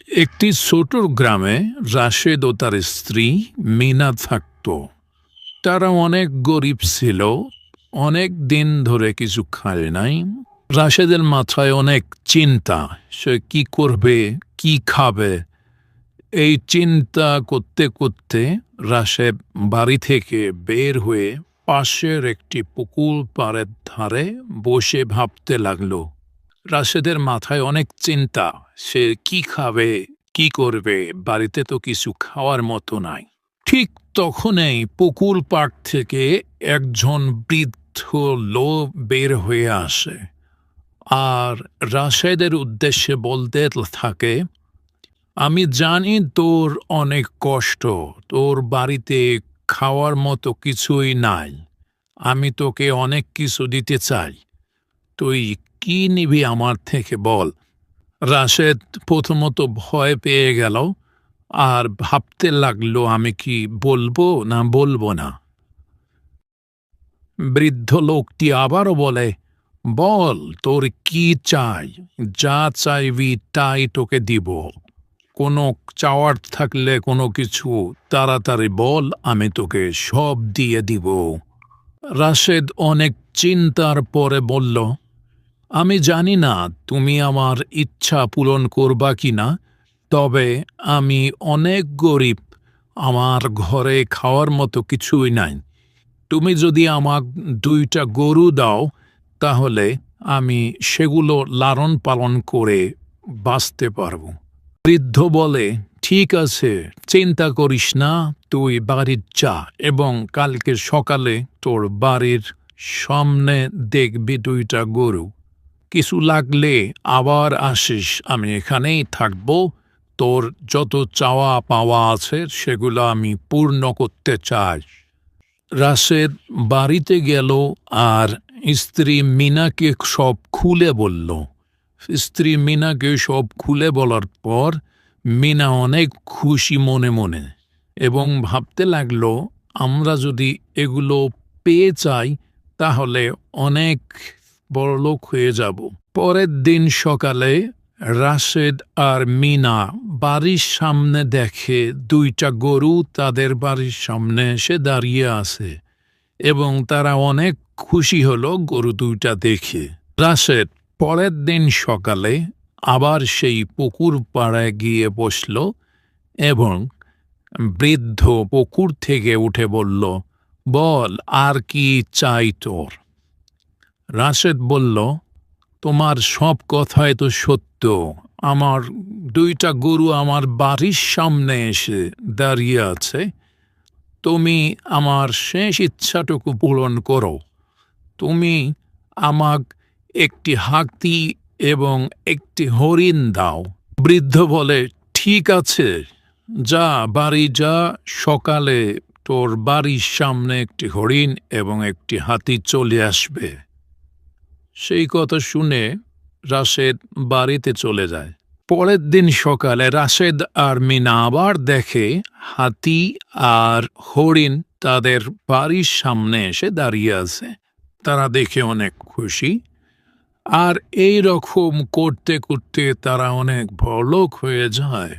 একটি ছোট গ্রামে রাশেদ ও তার স্ত্রী মিনা থাকত। তারা অনেক গরিব ছিল, অনেক দিন ধরে কিছু খায় নাই। রাশেদের মাথায় অনেক চিন্তা, সে কি করবে, কি খাবে। এই চিন্তা করতে করতে রাশেদ বাড়ি থেকে বের হয়ে পাশের একটি পুকুর পাড়ের ধারে বসে ভাবতে লাগলো। রাশেদের মাথায় অনেক চিন্তা, সে কি খাবে, কি করবে, বাড়িতে তো কিছু খাওয়ার মতো নাই। ঠিক তখনই পুকুর পাড় থেকে একজন বৃদ্ধ লোক বের হয়ে আসে আর রাশেদের উদ্দেশ্যে বলতে থাকে, আমি জানি তোর অনেক কষ্ট, তোর বাড়িতে খাওয়ার মতো কিছুই নাই। আমি তোকে অনেক কিছু দিতে চাই, তুই কি নিবি আমার থেকে বল। রাশেদ প্রথমত ভয় পেয়ে গেল আর ভাবতে লাগলো, আমি কি বলবো না বলবো না। বৃদ্ধ লোকটি আবারও বলে, বল তোর কি চাই, যা চাইবি তাই তোকে দিব। কোনো চাওয়ার থাকলে কোনো কিছু তাড়াতাড়ি বল, আমি তোকে সব দিয়ে দিব। রাশেদ অনেক চিন্তার পরে বলল, আমি জানি না তুমি আমার ইচ্ছা পূরণ করবা কিনা, তবে আমি অনেক গরিব, আমার ঘরে খাওয়ার মতো কিছুই নাই। তুমি যদি আমাক 2টা গরু দাও, তাহলে আমি সেগুলো লালন পালন করে বাঁচতে পারব। বৃদ্ধ বলে, ঠিক আছে, চিন্তা করিস না, তুই বাড়ির যা এবং কালকে সকালে তোর বাড়ির সামনে দেখবি 2টা গরু। কিছু লাগলে আবার আসিস, আমি এখানেই থাকব। তোর যত চাওয়া পাওয়া আছে সেগুলো আমি পূর্ণ করতে চাই। রাশেদ বাড়িতে গেল আর স্ত্রী মিনাকে সব খুলে বলল। স্ত্রী মিনাকে সব খুলে বলার পর মিনা অনেক খুশি মনে মনে এবং ভাবতে লাগলো, আমরা যদি এগুলো পেয়ে যাই তাহলে অনেক বড়লোক হয়ে যাব। পরের দিন সকালে রাশেদ আর মিনা বাড়ির সামনে দেখে 2টা গরু তাদের বাড়ির সামনে এসে দাঁড়িয়ে আছে এবং তারা অনেক খুশি হলো গরু 2টা দেখে। রাশেদ পরের দিন সকালে আবার সেই পুকুর পাড়ে গিয়ে বসল এবং বৃদ্ধ পুকুর থেকে উঠে বলল, বল আর কি চাই তোর। রাশেদ বলল, তোমার সব কথাই তো সত্য, আমার 2টা গরু আমার বাড়ির সামনে এসে দাঁড়িয়ে আছে। তুমি আমার শেষ ইচ্ছাটুকু পূরণ করো, তুমি আমাক একটি হাতি এবং একটি হরিণ দাও। বৃদ্ধ বলে, ঠিক আছে, যা বাড়ি যা, সকালে তোর বাড়ির সামনে একটি হরিণ এবং একটি হাতি চলে আসবে। সেই কথা শুনে রাশেদ বাড়িতে চলে যায়। পরের দিন সকালে রাশেদ আর মিনা আবার দেখে হাতি আর হরিণ তাদের বাড়ির সামনে এসে দাঁড়িয়ে আছে। তারা দেখে অনেক খুশি আর এই রকম করতে করতে তারা অনেক বড়লোক হয়ে যায়।